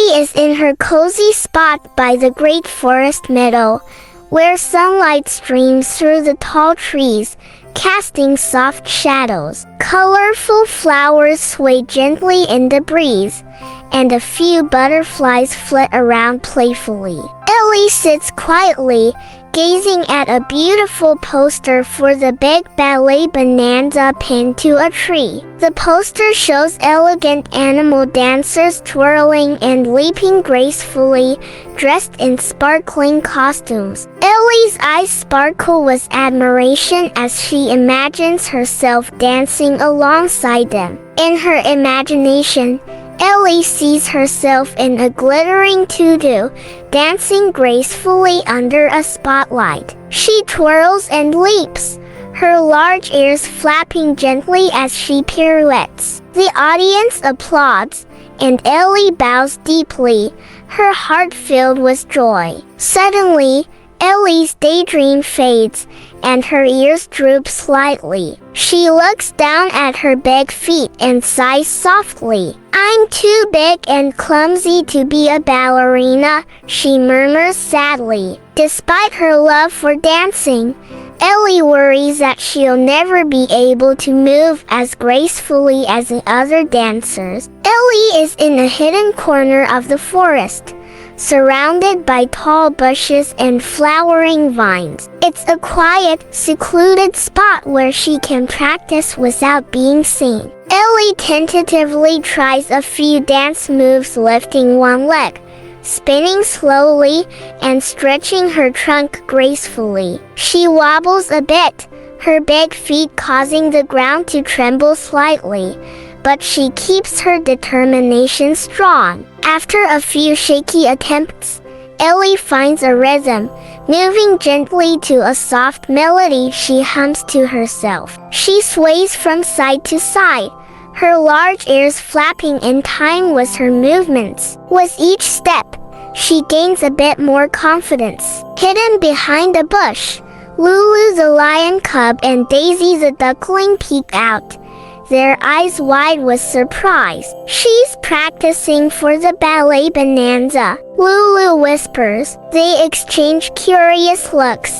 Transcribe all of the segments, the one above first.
Ellie is in her cozy spot by the great forest meadow, where sunlight streams through the tall trees, casting soft shadows. Colorful flowers sway gently in the breeze, and a few butterflies flit around playfully. Ellie sits quietly, gazing at a beautiful poster for the Big Ballet Bonanza pinned to a tree. The poster shows elegant animal dancers twirling and leaping gracefully, dressed in sparkling costumes. Ellie's eyes sparkle with admiration as she imagines herself dancing alongside them. In her imagination, Ellie sees herself in a glittering tutu, dancing gracefully under a spotlight. She twirls and leaps, her large ears flapping gently as she pirouettes. The audience applauds, and Ellie bows deeply, her heart filled with joy. Suddenly, Ellie's daydream fades, and her ears droop slightly. She looks down at her big feet and sighs softly. "I'm too big and clumsy to be a ballerina," she murmurs sadly. Despite her love for dancing, Ellie worries that she'll never be able to move as gracefully as the other dancers. Ellie is in a hidden corner of the forest, surrounded by tall bushes and flowering vines. It's a quiet, secluded spot where she can practice without being seen. Ellie tentatively tries a few dance moves, lifting one leg, spinning slowly, and stretching her trunk gracefully. She wobbles a bit, her big feet causing the ground to tremble slightly, but she keeps her determination strong. After a few shaky attempts, Ellie finds a rhythm, moving gently to a soft melody she hums to herself. She sways from side to side, her large ears flapping in time with her movements. With each step, she gains a bit more confidence. Hidden behind a bush, Lulu the Lion Cub and Daisy the Duckling peek out, their eyes wide with surprise. "She's practicing for the Ballet Bonanza," Lulu whispers. They exchange curious looks,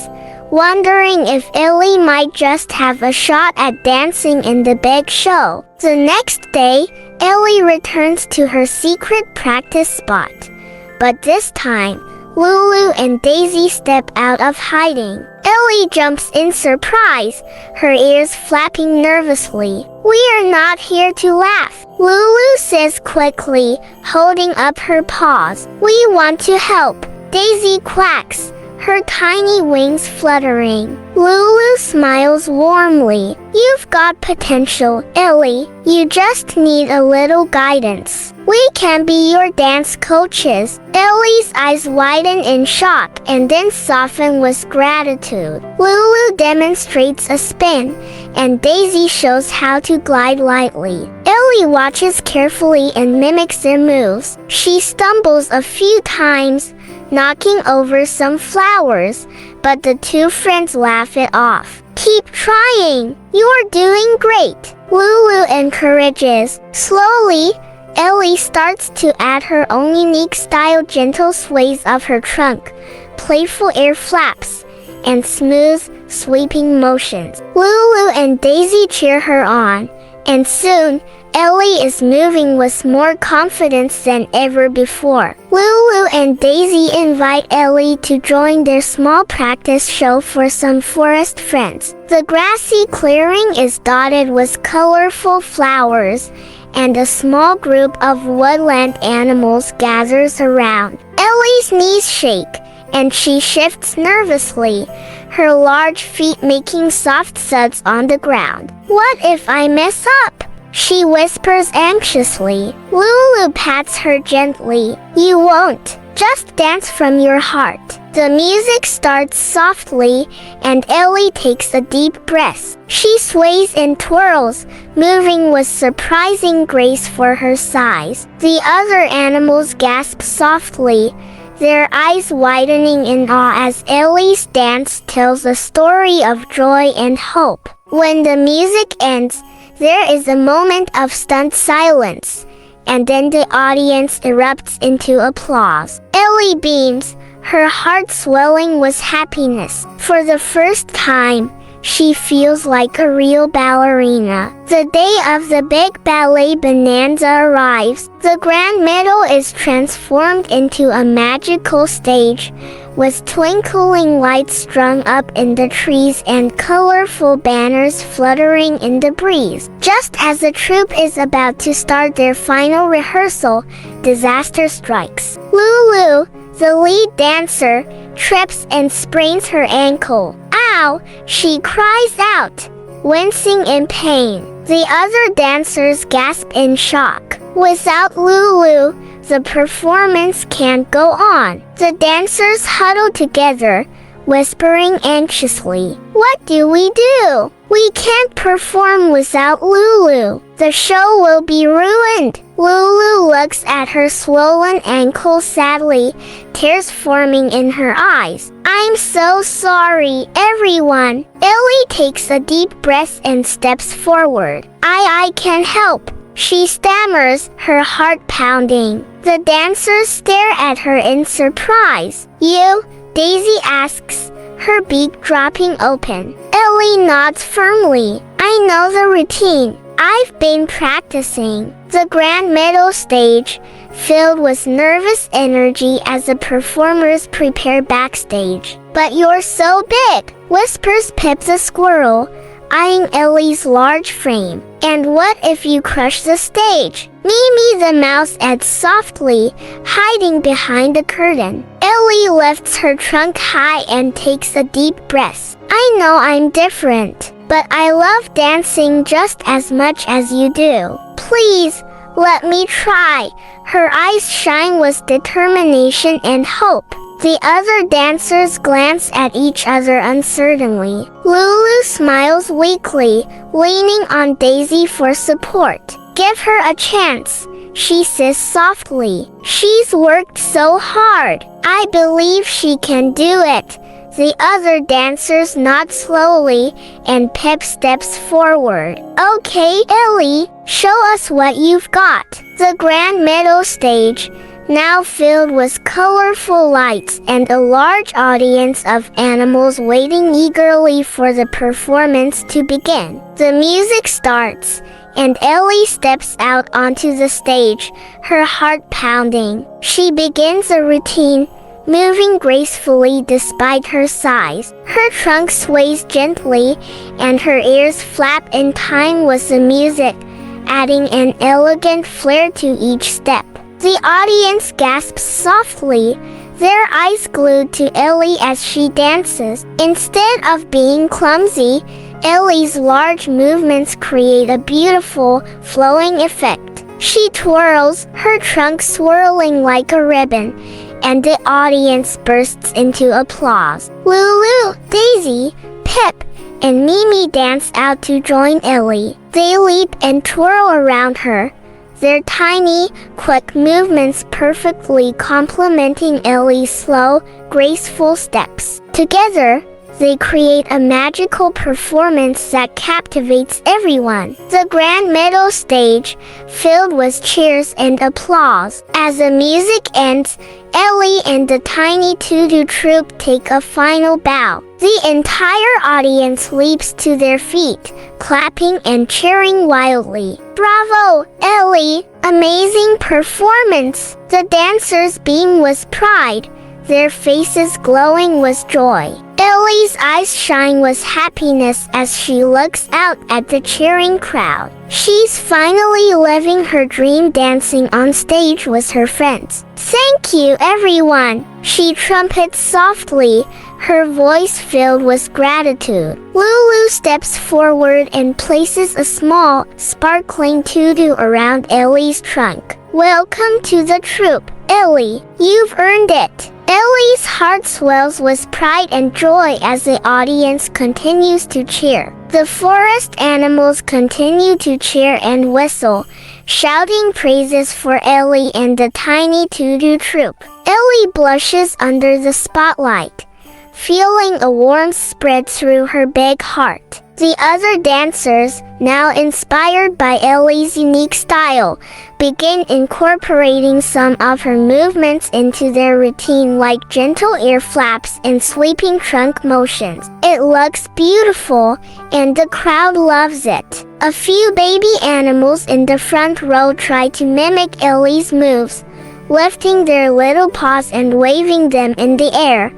wondering if Ellie might just have a shot at dancing in the big show. The next day, Ellie returns to her secret practice spot. But this time, Lulu and Daisy step out of hiding. Ellie jumps in surprise, her ears flapping nervously. "We are not here to laugh," Lulu says quickly, holding up her paws. "We want to help," Daisy quacks, her tiny wings fluttering. Lulu smiles warmly. "You've got potential, Ellie. You just need a little guidance. We can be your dance coaches." Ellie's eyes widen in shock and then soften with gratitude. Lulu demonstrates a spin, and Daisy shows how to glide lightly. Ellie watches carefully and mimics their moves. She stumbles a few times, knocking over some flowers, but the two friends laugh it off. "Keep trying. You're doing great," Lulu encourages. Slowly, Ellie starts to add her own unique style, gentle sways of her trunk, playful air flaps, and smooth, sweeping motions. Lulu and Daisy cheer her on, and soon, Ellie is moving with more confidence than ever before. Lulu and Daisy invite Ellie to join their small practice show for some forest friends. The grassy clearing is dotted with colorful flowers, and a small group of woodland animals gathers around. Ellie's knees shake, and she shifts nervously, her large feet making soft thuds on the ground. "What if I mess up?" she whispers anxiously. Lulu pats her gently. "You won't. Just dance from your heart." The music starts softly, and Ellie takes a deep breath. She sways and twirls, moving with surprising grace for her size. The other animals gasp softly, their eyes widening in awe as Ellie's dance tells a story of joy and hope. When the music ends, there is a moment of stunned silence, and then the audience erupts into applause. Ellie beams, her heart swelling with happiness. For the first time, she feels like a real ballerina. The day of the Big Ballet Bonanza arrives. The grand middle is transformed into a magical stage, with twinkling lights strung up in the trees and colorful banners fluttering in the breeze. Just as the troupe is about to start their final rehearsal, disaster strikes. Lulu, the lead dancer, trips and sprains her ankle. Ow! She cries out, wincing in pain. The other dancers gasp in shock. Without Lulu, the performance can't go on. The dancers huddle together, whispering anxiously. What do we do? We can't perform without Lulu. The show will be ruined. Lulu looks at her swollen ankle sadly, tears forming in her eyes. I'm so sorry, everyone. Ellie takes a deep breath and steps forward. I can help. She stammers, her heart pounding. The dancers stare at her in surprise. You? Daisy asks, her beak dropping open. Ellie nods firmly. I know the routine. I've been practicing. The grand middle stage, filled with nervous energy as the performers prepare backstage. But you're so big, whispers Pip the Squirrel, eyeing Ellie's large frame. And what if you crush the stage? Mimi the mouse adds softly, hiding behind the curtain. Ellie lifts her trunk high and takes a deep breath. I know I'm different, but I love dancing just as much as you do. Please, let me try. Her eyes shine with determination and hope. The other dancers glance at each other uncertainly. Lulu smiles weakly, leaning on Daisy for support. Give her a chance, she says softly. She's worked so hard. I believe she can do it. The other dancers nod slowly, and Pip steps forward. Okay, Ellie, show us what you've got. The grand middle stage, now filled with colorful lights and a large audience of animals waiting eagerly for the performance to begin. The music starts, and Ellie steps out onto the stage, her heart pounding. She begins a routine, moving gracefully despite her size. Her trunk sways gently, and her ears flap in time with the music, adding an elegant flair to each step. The audience gasps softly, their eyes glued to Ellie as she dances. Instead of being clumsy, Ellie's large movements create a beautiful, flowing effect. She twirls, her trunk swirling like a ribbon, and the audience bursts into applause. Lulu, Daisy, Pip, and Mimi dance out to join Ellie. They leap and twirl around her, their tiny, quick movements perfectly complementing Ellie's slow, graceful steps. Together, they create a magical performance that captivates everyone. The grand middle stage, filled with cheers and applause. As the music ends, Ellie and the tiny Tutu troupe take a final bow. The entire audience leaps to their feet, clapping and cheering wildly. Bravo, Ellie! Amazing performance! The dancers beam with pride, their faces glowing with joy. Ellie's eyes shine with happiness as she looks out at the cheering crowd. She's finally living her dream, dancing on stage with her friends. Thank you, everyone! She trumpets softly, her voice filled with gratitude. Lulu steps forward and places a small, sparkling tutu around Ellie's trunk. Welcome to the troupe, Ellie. You've earned it. Ellie's heart swells with pride and joy as the audience continues to cheer. The forest animals continue to cheer and whistle, shouting praises for Ellie and the tiny Tutu troupe. Ellie blushes under the spotlight, feeling a warmth spread through her big heart. The other dancers, now inspired by Ellie's unique style, begin incorporating some of her movements into their routine, like gentle ear flaps and sweeping trunk motions. It looks beautiful, and the crowd loves it. A few baby animals in the front row try to mimic Ellie's moves, lifting their little paws and waving them in the air,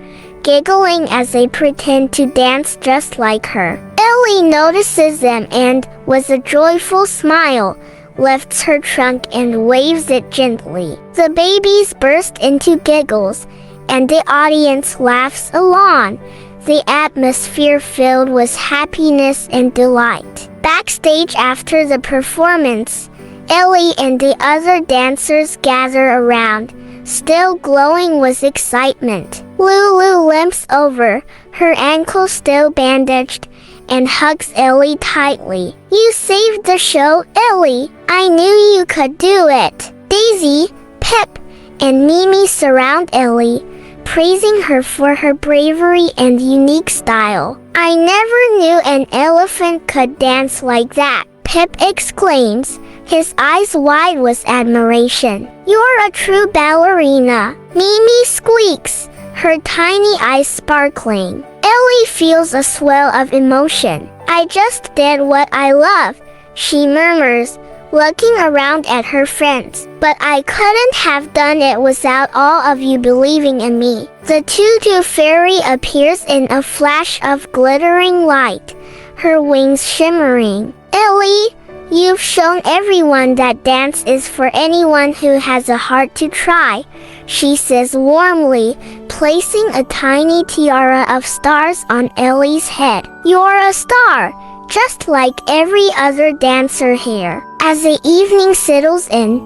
giggling as they pretend to dance just like her. Ellie notices them and, with a joyful smile, lifts her trunk and waves it gently. The babies burst into giggles, and the audience laughs along, the atmosphere filled with happiness and delight. Backstage after the performance, Ellie and the other dancers gather around, still glowing with excitement. Lulu limps over, her ankle still bandaged, and hugs Ellie tightly. "You saved the show, Ellie. I knew you could do it." Daisy, Pip, and Mimi surround Ellie, praising her for her bravery and unique style. "I never knew an elephant could dance like that," Pip exclaims, his eyes wide with admiration. "You're a true ballerina," Mimi squeaks, her tiny eyes sparkling. Ellie feels a swell of emotion. "I just did what I love," she murmurs, looking around at her friends. "But I couldn't have done it without all of you believing in me." The tutu fairy appears in a flash of glittering light, her wings shimmering. "Ellie, you've shown everyone that dance is for anyone who has a heart to try," she says warmly, placing a tiny tiara of stars on Ellie's head. "You're a star, just like every other dancer here." As the evening settles in,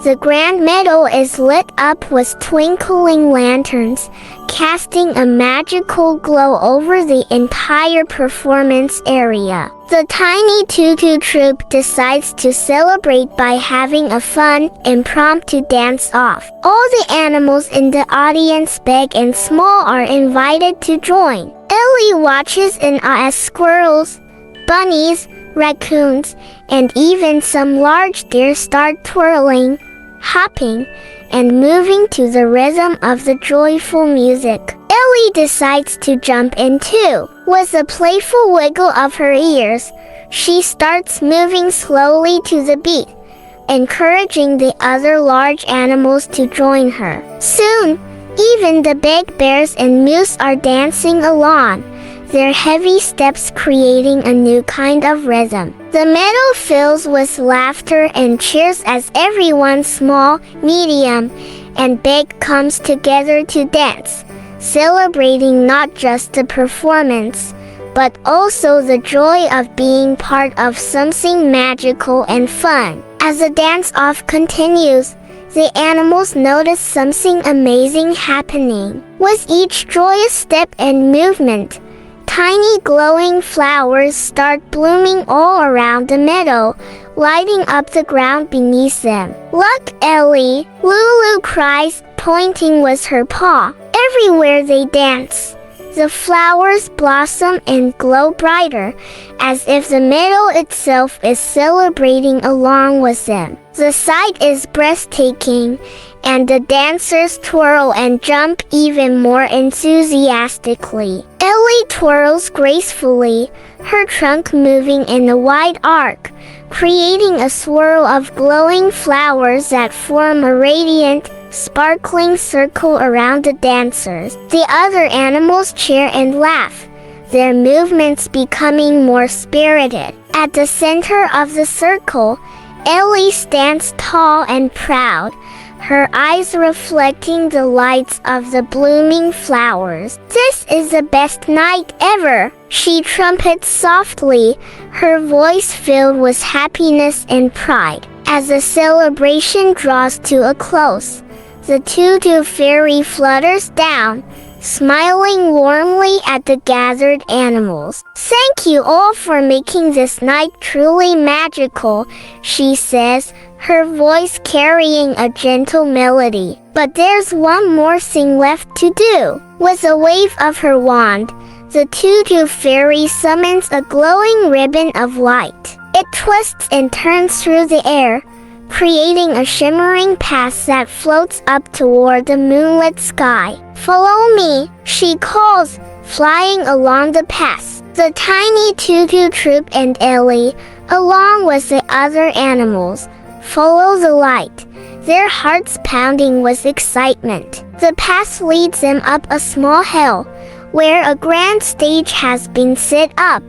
the grand meadow is lit up with twinkling lanterns, casting a magical glow over the entire performance area. The tiny tutu troupe decides to celebrate by having a fun, impromptu dance-off. All the animals in the audience, big and small, are invited to join. Ellie watches in awe as squirrels, bunnies, raccoons, and even some large deer start twirling, hopping, and moving to the rhythm of the joyful music. Ellie decides to jump in too. With a playful wiggle of her ears, she starts moving slowly to the beat, encouraging the other large animals to join her. Soon, even the big bears and moose are dancing along, their heavy steps creating a new kind of rhythm. The meadow fills with laughter and cheers as everyone small, medium, and big comes together to dance, celebrating not just the performance, but also the joy of being part of something magical and fun. As the dance-off continues, the animals notice something amazing happening. With each joyous step and movement, tiny glowing flowers start blooming all around the meadow, lighting up the ground beneath them. "Look, Ellie!" Lulu cries, pointing with her paw. Everywhere they dance, the flowers blossom and glow brighter, as if the meadow itself is celebrating along with them. The sight is breathtaking, and the dancers twirl and jump even more enthusiastically. Ellie twirls gracefully, her trunk moving in a wide arc, creating a swirl of glowing flowers that form a radiant, sparkling circle around the dancers. The other animals cheer and laugh, their movements becoming more spirited. At the center of the circle, Ellie stands tall and proud, her eyes reflecting the lights of the blooming flowers. "This is the best night ever," she trumpets softly, her voice filled with happiness and pride. As the celebration draws to a close, the tutu fairy flutters down, smiling warmly at the gathered animals. "Thank you all for making this night truly magical," she says, her voice carrying a gentle melody. "But there's one more thing left to do." With a wave of her wand, the tutu fairy summons a glowing ribbon of light. It twists and turns through the air, creating a shimmering path that floats up toward the moonlit sky. "Follow me," she calls, flying along the path. The tiny tutu troop and Ellie, along with the other animals, follow the light, their hearts pounding with excitement. The path leads them up a small hill, where a grand stage has been set up,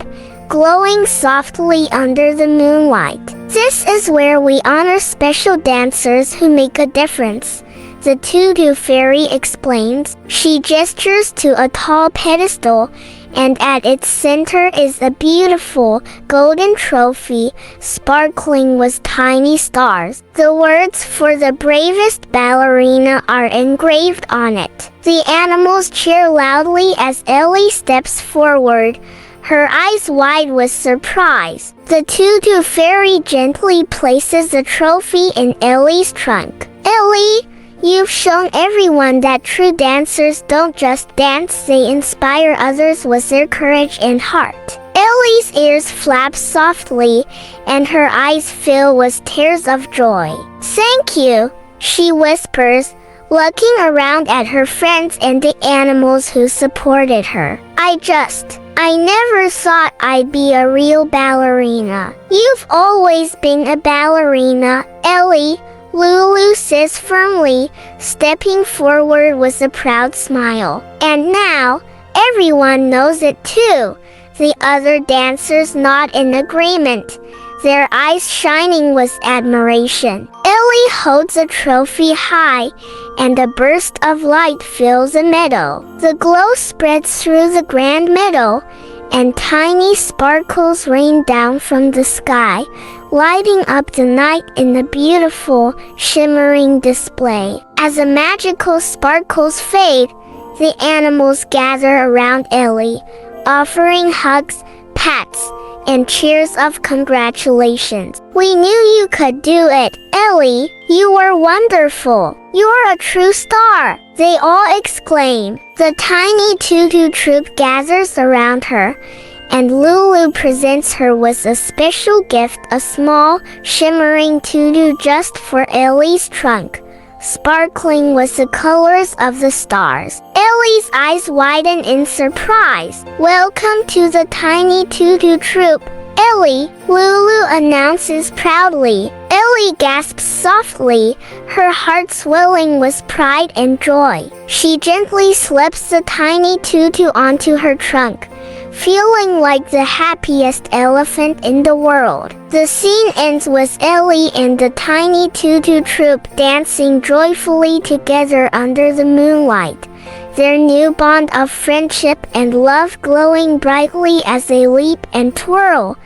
glowing softly under the moonlight. "This is where we honor special dancers who make a difference," the tutu fairy explains. She gestures to a tall pedestal, and at its center is a beautiful golden trophy sparkling with tiny stars. The words "for the bravest ballerina" are engraved on it. The animals cheer loudly as Ellie steps forward, her eyes wide with surprise. The tutu fairy gently places the trophy in Ellie's trunk. "Ellie, you've shown everyone that true dancers don't just dance, they inspire others with their courage and heart." Ellie's ears flap softly, and her eyes fill with tears of joy. "Thank you," she whispers, looking around at her friends and the animals who supported her. I never thought I'd be a real ballerina." "You've always been a ballerina, Ellie," Lulu says firmly, stepping forward with a proud smile. "And now, everyone knows it too." The other dancers nod in agreement, their eyes shining with admiration. Ellie holds a trophy high, and a burst of light fills the meadow. The glow spreads through the grand meadow, and tiny sparkles rain down from the sky, lighting up the night in a beautiful, shimmering display. As the magical sparkles fade, the animals gather around Ellie, offering hugs, pats, and cheers of congratulations. "We knew you could do it, Ellie. You were wonderful. You're a true star," they all exclaim. The tiny tutu troop gathers around her, and Lulu presents her with a special gift, a small, shimmering tutu just for Ellie's trunk, sparkling with the colors of the stars. Ellie's eyes widen in surprise. "Welcome to the tiny tutu troop, Ellie," Lulu announces proudly. Ellie gasps softly, her heart swelling with pride and joy. She gently slips the tiny tutu onto her trunk, feeling like the happiest elephant in the world. The scene ends with Ellie and the tiny tutu troop dancing joyfully together under the moonlight, their new bond of friendship and love glowing brightly as they leap and twirl,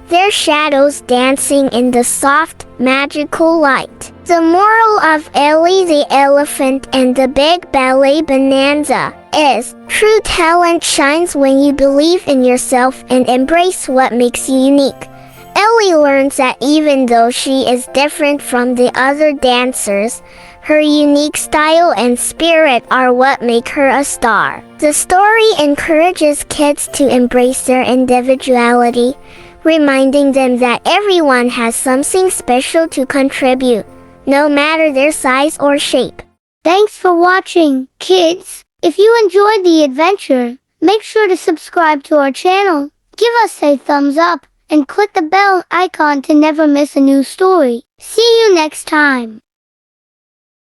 their shadows dancing in the soft, magical light. The moral of Ellie the Elephant and the Big Ballet Bonanza is, true talent shines when you believe in yourself and embrace what makes you unique. Ellie learns that even though she is different from the other dancers, her unique style and spirit are what make her a star. The story encourages kids to embrace their individuality, reminding them that everyone has something special to contribute, no matter their size or shape. Thanks for watching, kids. If you enjoyed the adventure, make sure to subscribe to our channel, give us a thumbs up, and click the bell icon to never miss a new story. See you next time.